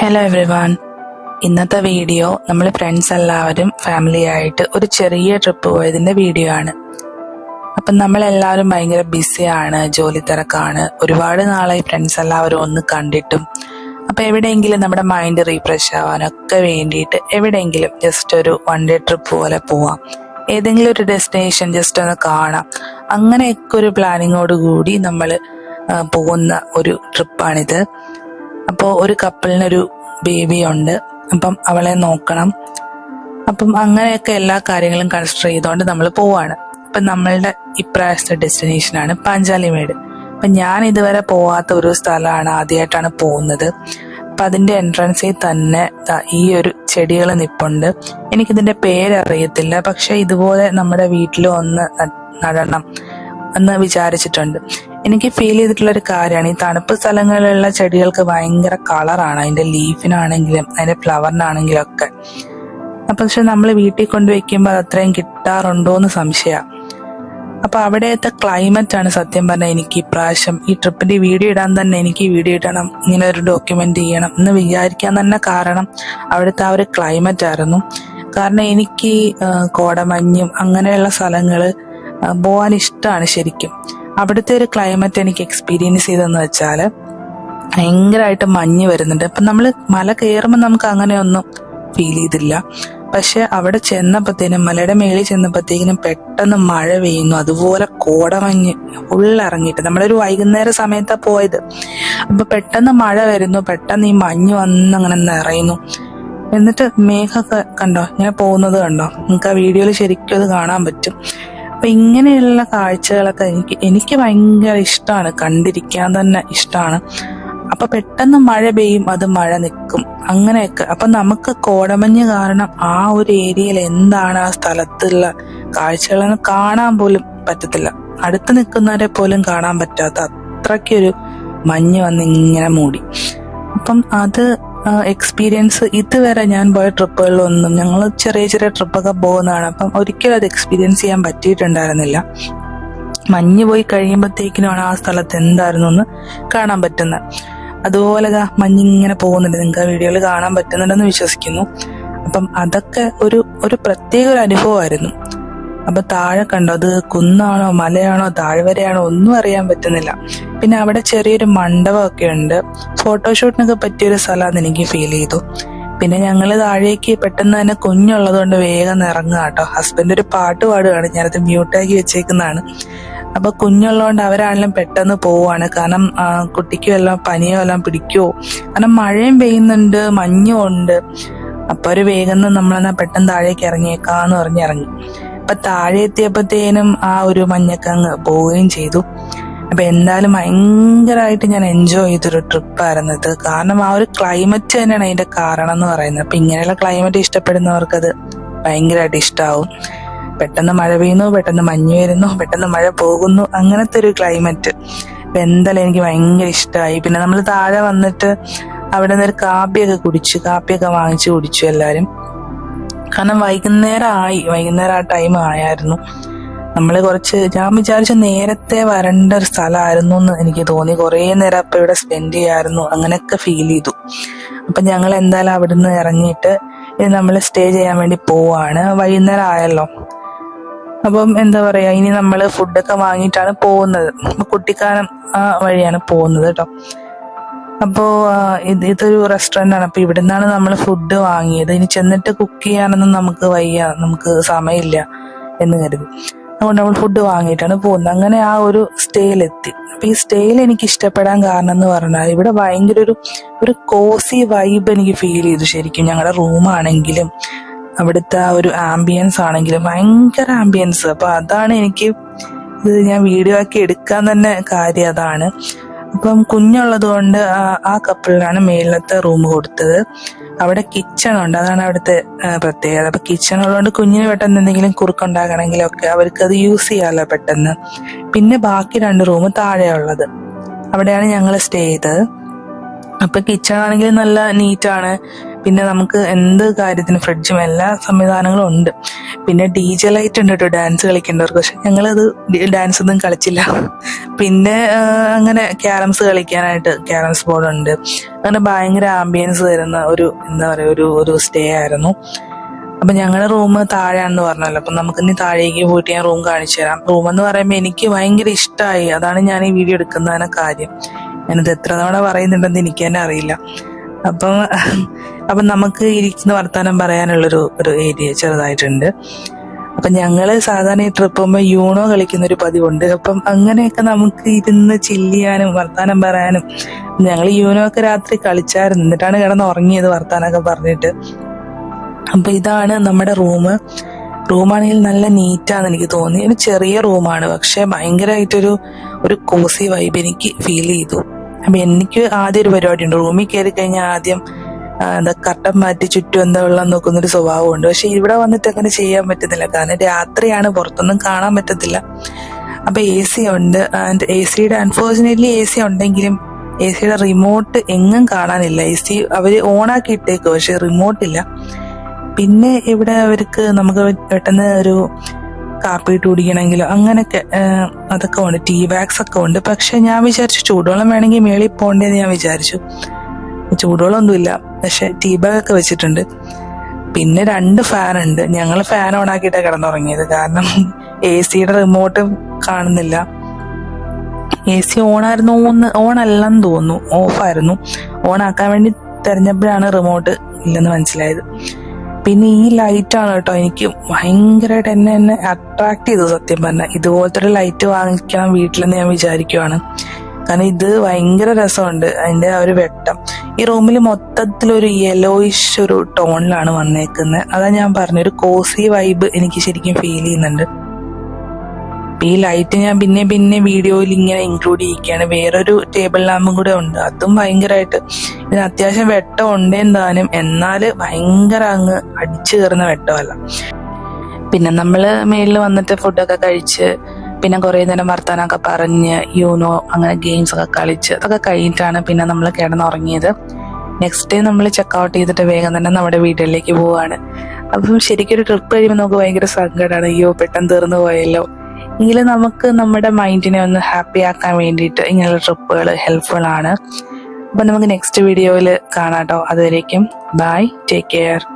Hello everyone. ഇന്നത്തെ video നമ്മൾ friends എല്ലാവരും ഫാമിലി ആയിട്ട് ഒരു ചെറിയ ട്രിപ്പ് പോയതിന്റെ വീഡിയോ ആണ്. അപ്പം നമ്മളെല്ലാവരും ഭയങ്കര ബിസിയാണ്, ജോലി തിരക്കാണ്. ഒരുപാട് നാളായി ഫ്രണ്ട്സ് എല്ലാവരും ഒന്ന് കണ്ടിട്ടും. അപ്പം എവിടെയെങ്കിലും നമ്മുടെ മൈൻഡ് റീഫ്രഷ് ആവാനൊക്കെ വേണ്ടിയിട്ട് എവിടെയെങ്കിലും ജസ്റ്റ് ഒരു വൺ ഡേ ട്രിപ്പ് പോലെ പോവാം, ഏതെങ്കിലും ഒരു ഡെസ്റ്റിനേഷൻ ജസ്റ്റ് ഒന്ന് കാണാം, അങ്ങനെയൊക്കെ ഒരു പ്ലാനിങ്ങോട് കൂടി നമ്മൾ പോകുന്ന ഒരു ട്രിപ്പാണിത്. അപ്പോൾ ഒരു കപ്പിളിനൊരു ബേബി ഉണ്ട്, അപ്പം അവളെ നോക്കണം. അപ്പം അങ്ങനെയൊക്കെ എല്ലാ കാര്യങ്ങളും കൺസിഡർ ചെയ്തുകൊണ്ട് നമ്മൾ പോവാണ്. അപ്പം നമ്മളുടെ ഇപ്രാവശ്യത്തെ ഡെസ്റ്റിനേഷനാണ് പാഞ്ചാലിമേട്. അപ്പം ഞാൻ ഇതുവരെ പോവാത്ത ഒരു സ്ഥലമാണ്, ആദ്യമായിട്ടാണ് പോകുന്നത്. അപ്പം അതിൻ്റെ എൻട്രൻസിൽ തന്നെ ഈ ഒരു ചെടികൾ നിപ്പുണ്ട്. എനിക്കിതിൻ്റെ പേരറിയത്തില്ല, പക്ഷെ ഇതുപോലെ നമ്മുടെ വീട്ടിലും ഒന്ന് നടണം എന്ന് വിചാരിച്ചിട്ടുണ്ട്. എനിക്ക് ഫീൽ ചെയ്തിട്ടുള്ളൊരു കാര്യമാണ്, ഈ തണുപ്പ് സ്ഥലങ്ങളിലുള്ള ചെടികൾക്ക് ഭയങ്കര കളറാണ്, അതിൻ്റെ ലീഫിനാണെങ്കിലും അതിൻ്റെ ഫ്ലവറിനാണെങ്കിലും ഒക്കെ. അപ്പം പക്ഷെ നമ്മൾ വീട്ടിൽ കൊണ്ടുവയ്ക്കുമ്പോൾ അത് അത്രയും കിട്ടാറുണ്ടോ എന്ന് സംശയമാണ്. അപ്പം അവിടുത്തെ ക്ലൈമറ്റ് ആണ് സത്യം പറഞ്ഞാൽ എനിക്ക് ഇപ്രാവശ്യം ഈ ട്രിപ്പിൻ്റെ വീഡിയോ ഇടാൻ തന്നെ, എനിക്ക് വീഡിയോ ഇടണം, ഇങ്ങനെ ഒരു ഡോക്യുമെൻ്റ് ചെയ്യണം എന്ന് വിചാരിക്കാൻ തന്നെ കാരണം അവിടുത്തെ ആ ഒരു ക്ലൈമറ്റ് ആയിരുന്നു. കാരണം എനിക്ക് കോടമഞ്ഞും അങ്ങനെയുള്ള സ്ഥലങ്ങൾ പോകാൻ ഇഷ്ടമാണ് ശരിക്കും. അവിടുത്തെ ഒരു ക്ലൈമറ്റ് എനിക്ക് എക്സ്പീരിയൻസ് ചെയ്തെന്ന് വെച്ചാൽ ഭയങ്കരമായിട്ട് മഞ്ഞ് വരുന്നുണ്ട്. അപ്പം നമ്മൾ മല കയറുമ്പോൾ നമുക്ക് അങ്ങനെയൊന്നും ഫീൽ ചെയ്തില്ല, പക്ഷെ അവിടെ ചെന്നപ്പോഴത്തേനും, മലയുടെ മേളിൽ ചെന്നപ്പോഴത്തേക്കിനും പെട്ടെന്ന് മഴ പെയ്യുന്നു. അതുപോലെ കോടമഞ്ഞ് ഉള്ളിറങ്ങിയിട്ട്, നമ്മളൊരു വൈകുന്നേര സമയത്താണ് പോയത്. അപ്പൊ പെട്ടെന്ന് മഴ വരുന്നു, പെട്ടെന്ന് ഈ മഞ്ഞ് വന്ന് അങ്ങനെ നിറയുന്നു. എന്നിട്ട് മേഘമൊക്കെ കണ്ടോ ഇങ്ങനെ പോകുന്നത് കണ്ടോ, നമുക്ക് ആ വീഡിയോയിൽ ശരിക്കും അത് കാണാൻ പറ്റും. അപ്പൊ ഇങ്ങനെയുള്ള കാഴ്ചകളൊക്കെ എനിക്ക് ഭയങ്കര ഇഷ്ടമാണ്, കണ്ടിരിക്കാൻ തന്നെ ഇഷ്ടമാണ്. അപ്പൊ പെട്ടെന്ന് മഴ പെയ്യും, അത് മഴ നിൽക്കും, അങ്ങനെയൊക്കെ. അപ്പൊ നമുക്ക് കോടമഞ്ഞ് കാരണം ആ ഒരു ഏരിയയിൽ എന്താണ് ആ സ്ഥലത്തുള്ള കാഴ്ചകളെന്ന് കാണാൻ പോലും പറ്റത്തില്ല. അടുത്ത് നിൽക്കുന്നവരെ പോലും കാണാൻ പറ്റാത്ത അത്രയ്ക്കൊരു മഞ്ഞ് വന്ന് ഇങ്ങനെ മൂടി. അപ്പം അത് എക്സ്പീരിയൻസ് ഇതുവരെ ഞാൻ പോയ ട്രിപ്പുകളിലൊന്നും, ഞങ്ങൾ ചെറിയ ചെറിയ ട്രിപ്പൊക്കെ പോകുന്നതാണ്, അപ്പം ഒരിക്കലും അത് എക്സ്പീരിയൻസ് ചെയ്യാൻ പറ്റിയിട്ടുണ്ടായിരുന്നില്ല. മഞ്ഞ് പോയി കഴിയുമ്പോഴത്തേക്കിനുമാണ് ആ സ്ഥലത്ത് എന്തായിരുന്നു എന്ന് കാണാൻ പറ്റുന്നത്. അതുപോലെ മഞ്ഞിങ്ങനെ പോകുന്നുണ്ട്, നിങ്ങൾക്ക് ആ വീഡിയോയിൽ കാണാൻ പറ്റുന്നുണ്ടെന്ന് വിശ്വസിക്കുന്നു. അപ്പം അതൊക്കെ ഒരു പ്രത്യേക ഒരു അനുഭവമായിരുന്നു. അപ്പൊ താഴെ കണ്ടോ, അത് കുന്നാണോ മലയാണോ താഴ്വരയാണോ ഒന്നും അറിയാൻ പറ്റുന്നില്ല. പിന്നെ അവിടെ ചെറിയൊരു മണ്ഡപമൊക്കെ ഉണ്ട്, ഫോട്ടോഷൂട്ടിനൊക്കെ പറ്റിയൊരു സ്ഥലമാണെന്ന് എനിക്ക് ഫീൽ ചെയ്തു. പിന്നെ ഞങ്ങള് താഴേക്ക് പെട്ടെന്ന് തന്നെ കുഞ്ഞുള്ളത് കൊണ്ട് വേഗം ഇറങ്ങുക കേട്ടോ. ഹസ്ബൻഡ് ഒരു പാട്ട് പാടുകയാണ്, ഞാനത് മ്യൂട്ടാക്കി വെച്ചേക്കുന്നതാണ്. അപ്പൊ കുഞ്ഞുള്ളതുകൊണ്ട് അവരാണെങ്കിലും പെട്ടെന്ന് പോവാണ്, കാരണം കുട്ടിക്ക് വല്ലതും പനിയോ വല്ലതും പിടിക്കുവോ, കാരണം മഴയും പെയ്യുന്നുണ്ട്, മഞ്ഞും ഉണ്ട്. അപ്പൊ ഒരു വേഗം നമ്മളെന്നാ പെട്ടെന്ന് താഴേക്ക് ഇറങ്ങിയേക്കാന്ന് പറഞ്ഞ് ഇറങ്ങി. അപ്പൊ താഴെ എത്തിയപ്പോഴത്തേനും ആ ഒരു മഞ്ഞൊക്കെ അങ്ങ് പോവുകയും ചെയ്തു. അപ്പൊ എന്തായാലും ഭയങ്കരമായിട്ട് ഞാൻ എൻജോയ് ചെയ്തൊരു ട്രിപ്പായിരുന്നു ഇത്. കാരണം ആ ഒരു ക്ലൈമറ്റ് തന്നെയാണ് അതിന്റെ കാരണം എന്ന് പറയുന്നത്. അപ്പൊ ഇങ്ങനെയുള്ള ക്ലൈമറ്റ് ഇഷ്ടപ്പെടുന്നവർക്കത് ഭയങ്കരമായിട്ട് ഇഷ്ടാവും. പെട്ടെന്ന് മഴ പെയ്യുന്നു, പെട്ടെന്ന് മഞ്ഞ് വരുന്നു, പെട്ടെന്ന് മഴ പോകുന്നു, അങ്ങനത്തെ ഒരു ക്ലൈമറ്റ്. അപ്പൊ എന്തായാലും എനിക്ക് ഭയങ്കര ഇഷ്ടമായി. പിന്നെ നമ്മൾ താഴെ വന്നിട്ട് അവിടെ നിന്ന് ഒരു കാപ്പിയൊക്കെ വാങ്ങിച്ചു കുടിച്ചു എല്ലാവരും. കാരണം വൈകുന്നേരം ആ ടൈം ആയായിരുന്നു. നമ്മൾ ഞാൻ വിചാരിച്ച നേരത്തെ വരേണ്ട ഒരു സ്ഥലമായിരുന്നു എന്ന് എനിക്ക് തോന്നി. കുറേ നേരം അപ്പൊ ഇവിടെ സ്പെൻഡ് ചെയ്യായിരുന്നു, അങ്ങനെയൊക്കെ ഫീൽ ചെയ്തു. അപ്പൊ ഞങ്ങൾ എന്തായാലും അവിടുന്ന് ഇറങ്ങിയിട്ട് നമ്മൾ സ്റ്റേ ചെയ്യാൻ വേണ്ടി പോവാണ്. വൈകുന്നേരം ആയല്ലോ. അപ്പം എന്താ പറയാ, ഇനി നമ്മൾ ഫുഡൊക്കെ വാങ്ങിയിട്ടാണ് പോകുന്നത്. കുട്ടിക്കാനം ആ വഴിയാണ് പോകുന്നത് കേട്ടോ. അപ്പോ ഇതൊരു റെസ്റ്റോറൻ്റ് ആണ്. അപ്പൊ ഇവിടെ നിന്നാണ് നമ്മൾ ഫുഡ് വാങ്ങിയത്. ഇനി ചെന്നിട്ട് കുക്ക് ചെയ്യാനൊന്നും നമുക്ക് സമയമില്ല എന്ന് കരുതി. അതുകൊണ്ട് നമ്മൾ ഫുഡ് വാങ്ങിയിട്ടാണ് പോകുന്നത്. അങ്ങനെ ആ ഒരു സ്റ്റേയിലെത്തി. അപ്പൊ ഈ സ്റ്റേയിൽ എനിക്ക് ഇഷ്ടപ്പെടാൻ കാരണം എന്ന് പറഞ്ഞാൽ ഇവിടെ ഭയങ്കര ഒരു കോസി വൈബ് എനിക്ക് ഫീൽ ചെയ്തു ശരിക്കും. ഞങ്ങളുടെ റൂമാണെങ്കിലും അവിടുത്തെ ആ ഒരു ആംബിയൻസ് ആണെങ്കിലും ഭയങ്കര ആംബിയൻസ്. അപ്പൊ അതാണ് എനിക്ക് ഇത് ഞാൻ വീഡിയോ ആക്കി എടുക്കാൻ തന്നെ കാര്യം അതാണ്. അപ്പം കുഞ്ഞുള്ളത് കൊണ്ട് ആ കപ്പിളിനാണ് മേളിലത്തെ റൂം കൊടുത്തത്. അവിടെ കിച്ചൺ ഉണ്ട്, അതാണ് അവിടുത്തെ പ്രത്യേകത. അപ്പൊ കിച്ചൺ ഉള്ളതുകൊണ്ട് കുഞ്ഞിന് പെട്ടെന്ന് എന്തെങ്കിലും കുറുക്കുണ്ടാക്കണമെങ്കിലൊക്കെ അവർക്ക് അത് യൂസ് ചെയ്യാമല്ലോ പെട്ടെന്ന്. പിന്നെ ബാക്കി 2 റൂം താഴെയുള്ളത്, അവിടെയാണ് ഞങ്ങൾ സ്റ്റേ ചെയ്തത്. അപ്പൊ കിച്ചൺ ആണെങ്കിൽ നല്ല നീറ്റാണ്. പിന്നെ നമുക്ക് എന്ത് കാര്യത്തിന് ഫ്രിഡ്ജും എല്ലാ സംവിധാനങ്ങളും ഉണ്ട്. പിന്നെ DJ ലൈറ്റ് ഉണ്ട് കേട്ടോ ഡാൻസ് കളിക്കേണ്ടവർക്ക്. പക്ഷെ ഞങ്ങളത് ഡാൻസ് ഒന്നും കളിച്ചില്ല. പിന്നെ അങ്ങനെ ക്യാരംസ് കളിക്കാനായിട്ട് ക്യാരംസ് ബോർഡ് ഉണ്ട്. അങ്ങനെ ഭയങ്കര ആംബിയൻസ് തരുന്ന ഒരു എന്താ പറയുക ഒരു സ്റ്റേ ആയിരുന്നു. അപ്പൊ ഞങ്ങളുടെ റൂം താഴെയാണെന്ന് പറഞ്ഞല്ലോ. അപ്പൊ നമുക്ക് ഇനി താഴേക്ക് പോയിട്ട് ഞാൻ റൂം കാണിച്ചു തരാം. റൂം എന്ന് പറയുമ്പോൾ എനിക്ക് ഭയങ്കര ഇഷ്ടമായി. അതാണ് ഞാൻ ഈ വീഡിയോ എടുക്കുന്നതിന് കാര്യം. ഞാനിത് എത്ര തവണ പറയുന്നുണ്ടെന്ന് എനിക്ക് തന്നെ അറിയില്ല. അപ്പം നമുക്ക് ഇരിക്കുന്ന വർത്താനം പറയാനുള്ളൊരു ഏരിയ ചെറുതായിട്ടുണ്ട്. അപ്പൊ ഞങ്ങള് സാധാരണ ഈ ട്രിപ്പ് പോകുമ്പോൾ യൂണോ കളിക്കുന്ന ഒരു പതിവുണ്ട്. അപ്പം അങ്ങനെയൊക്കെ നമുക്ക് ഇരുന്ന് ചില്ല് ചെയ്യാനും വർത്താനം പറയാനും. ഞങ്ങൾ യൂണോ ഒക്കെ രാത്രി കളിച്ചായിരുന്നു. എന്നിട്ടാണ് കിടന്ന് ഉറങ്ങിയത് വർത്താനൊക്കെ പറഞ്ഞിട്ട്. അപ്പൊ ഇതാണ് നമ്മുടെ റൂമാണെങ്കിൽ നല്ല നീറ്റാന്ന് എനിക്ക് തോന്നി. ഒരു ചെറിയ റൂമാണ്, പക്ഷെ ഭയങ്കരമായിട്ടൊരു കോസി വൈബ് എനിക്ക് ഫീൽ ചെയ്തു. അപ്പൊ എനിക്ക് ആദ്യം ഒരു പരിപാടി ഉണ്ട്. റൂമിൽ കയറി കഴിഞ്ഞാൽ ആദ്യം കർട്ടൻ മാറ്റി ചുറ്റും എന്താ വെള്ളം നോക്കുന്നൊരു സ്വഭാവമുണ്ട്. പക്ഷെ ഇവിടെ വന്നിട്ട് അങ്ങനെ ചെയ്യാൻ പറ്റുന്നില്ല, കാരണം രാത്രിയാണ്, പുറത്തൊന്നും കാണാൻ പറ്റത്തില്ല. അപ്പൊ AC ഉണ്ട്. ആൻഡ് AC-യുടെ അൺഫോർച്ചുനേറ്റ്ലി AC ഉണ്ടെങ്കിലും AC-യുടെ റിമോട്ട് എങ്ങും കാണാനില്ല. AC അവര് ഓണാക്കി ഇട്ടേക്ക്, പക്ഷെ റിമോട്ടില്ല. പിന്നെ ഇവിടെ അവർക്ക് നമുക്ക് പെട്ടെന്ന് ഒരു കാപ്പി ഇട്ട് കുടിക്കണമെങ്കിലോ അങ്ങനെയൊക്കെ അതൊക്കെ ഉണ്ട്. ടീ ബാഗ്സ് ഒക്കെ ഉണ്ട്. പക്ഷെ ഞാൻ വിചാരിച്ചു ചൂടുവെള്ളം വേണമെങ്കിൽ മേളിൽ പോകണ്ടേന്ന് ഞാൻ വിചാരിച്ചു. ചൂടുവെള്ളം ഒന്നുമില്ല, പക്ഷെ ടീ ബാഗ് ഒക്കെ വെച്ചിട്ടുണ്ട്. പിന്നെ 2 ഫാൻ ഉണ്ട്. ഞങ്ങൾ ഫാൻ ഓണാക്കിയിട്ടാണ് കിടന്നുറങ്ങിയത്, കാരണം AC-യുടെ റിമോട്ട് കാണുന്നില്ല. AC ഓണായിരുന്നു, ഓണല്ലെന്ന് തോന്നുന്നു, ഓഫായിരുന്നു. ഓണാക്കാൻ വേണ്ടി തെരഞ്ഞപ്പോഴാണ് റിമോട്ട് ഇല്ലെന്ന് മനസ്സിലായത്. പിന്നെ ഈ ലൈറ്റാണ് കേട്ടോ എനിക്ക് ഭയങ്കരമായിട്ട് എന്നെ അട്രാക്ട് ചെയ്തു. സത്യം പറഞ്ഞാൽ ഇതുപോലത്തെ ഒരു ലൈറ്റ് വാങ്ങിക്കണം വീട്ടിലെന്ന് ഞാൻ വിചാരിക്കുവാണ്. കാരണം ഇത് ഭയങ്കര രസമുണ്ട്, അതിന്റെ ആ ഒരു വെട്ടം. ഈ റൂമിൽ മൊത്തത്തിലൊരു യെലോയിഷ് ഒരു ടോണിലാണ് വന്നേക്കുന്നത്. അതാ ഞാൻ പറഞ്ഞ ഒരു കോസി വൈബ് എനിക്ക് ശരിക്കും ഫീൽ ചെയ്യുന്നുണ്ട്. ഈ ലൈറ്റ് ഞാൻ പിന്നെ വീഡിയോയിൽ ഇങ്ങനെ ഇൻക്ലൂഡ് ചെയ്യിക്കുകയാണ്. വേറൊരു ടേബിൾ ലാമ്പും കൂടെ ഉണ്ട്, അതും ഭയങ്കരമായിട്ട് ഇതിന് അത്യാവശ്യം വെട്ടം ഉണ്ടെന്താനും, എന്നാൽ ഭയങ്കര അങ്ങ് അടിച്ചു കയറുന്ന വെട്ടമല്ല. പിന്നെ നമ്മള് മേളിൽ വന്നിട്ട് ഫുഡൊക്കെ കഴിച്ച് പിന്നെ കുറേ നേരം വർത്താനമൊക്കെ പറഞ്ഞ് യൂനോ അങ്ങനെ ഗെയിംസ് ഒക്കെ കളിച്ച് അതൊക്കെ കഴിഞ്ഞിട്ടാണ് പിന്നെ നമ്മൾ കിടന്നുറങ്ങിയത്. നെക്സ്റ്റ് ഡേ നമ്മൾ ചെക്കൗട്ട് ചെയ്തിട്ട് വേഗം തന്നെ നമ്മുടെ വീട്ടിലേക്ക് പോവാണ്. അപ്പം ശരിക്കും ഒരു ട്രിപ്പ് കഴിയുമ്പോൾ നമുക്ക് ഭയങ്കര സങ്കടമാണ്, അയ്യോ പെട്ടെന്ന് തീർന്നു പോയല്ലോ. എങ്കിലും നമുക്ക് നമ്മുടെ മൈൻഡിനെ ഒന്ന് ഹാപ്പി ആക്കാൻ വേണ്ടിയിട്ട് ഇങ്ങനെയുള്ള ട്രിപ്പുകൾ ഹെൽപ്ഫുൾ ആണ്. അപ്പം നമുക്ക് നെക്സ്റ്റ് വീഡിയോയിൽ കാണാം കേട്ടോ. അതുവരേക്കും ബൈ, ടേക്ക് കെയർ.